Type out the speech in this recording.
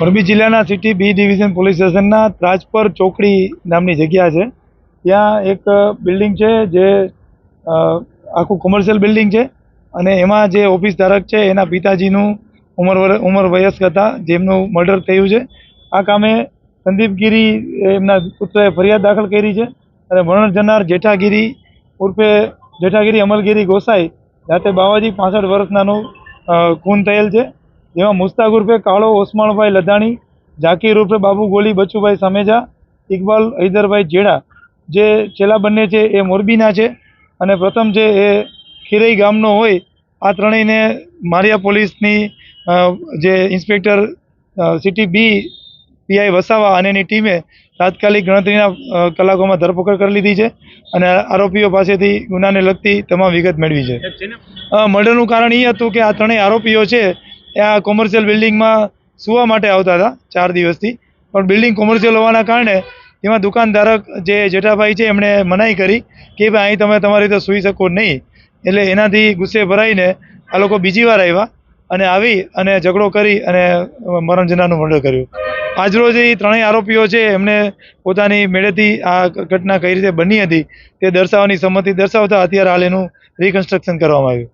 મોરબી જિલ્લાના city B division police સ્ટેશનના ત્રાજપર ચોકડી નામની જગ્યા છે. ત્યાં એક બિલ્ડિંગ છે જે આખું કોમર્શિયલ બિલ્ડિંગ છે અને એમાં જે ઓફિસ ધારક છે એના પિતાજીનું ઉંમર વયસ્ક હતા, જેમનું મર્ડર થયું છે. આ કામે સંદીપ ગીરી એમના પુત્રએ ફરિયાદ દાખલ કરી છે અને મરણ જનાર જેઠાગીરી ઉર્ફે જેઠાગીરી અમલગીરી ગોસાઈ જાતે બાવાજી 65 વર્ષનાનું ખૂન થયેલ છે. જેમાં મુસ્તાક ઉર્ફે કાળો ઓસમાણભાઈ લધાણી, ઝાકીર ઉર્ફે બાબુ ગોલી બચુભાઈ સામેજા, ઇકબાલ હૈદરભાઈ જેડા, જે છેલ્લા બંને છે એ મોરબીના છે અને પ્રથમ છે એ ખીરઈ ગામનો હોય. આ ત્રણેયને મારિયા પોલીસની જે inspector city B PI Vasava અને એની ટીમે તાત્કાલિક ગણતરીના કલાકોમાં ધરપકડ કરી લીધી છે અને આરોપીઓ પાસેથી ગુનાને લગતી તમામ વિગત મેળવી છે. મર્ડરનું કારણ એ હતું કે આ ત્રણેય આરોપીઓ છે એ આ કોમર્શિયલ બિલ્ડિંગમાં સૂવા માટે આવતા હતા 4 દિવસથી, પણ બિલ્ડિંગ કોમર્શિયલ હોવાના કારણે એમાં દુકાનધારક જે જેઠાભાઈ છે એમણે મનાઈ કરી કે ભાઈ અહીં તમે તમારી રીતે સૂઈ શકો નહીં. એટલે એનાથી ગુસ્સે ભરાઈને આ લોકો બીજી વાર આવ્યા અને આવી ઝઘડો કરી અને મરણ જનારનું મર્ડર કર્યું. આજરોજ એ ત્રણેય આરોપીઓ છે એમણે પોતાની મેળેથી આ ઘટના કઈ રીતે બની હતી તે દર્શાવવાની સંમતિ દર્શાવતા અત્યારે હાલ એનું રિકન્સ્ટ્રક્શન કરવામાં આવ્યું.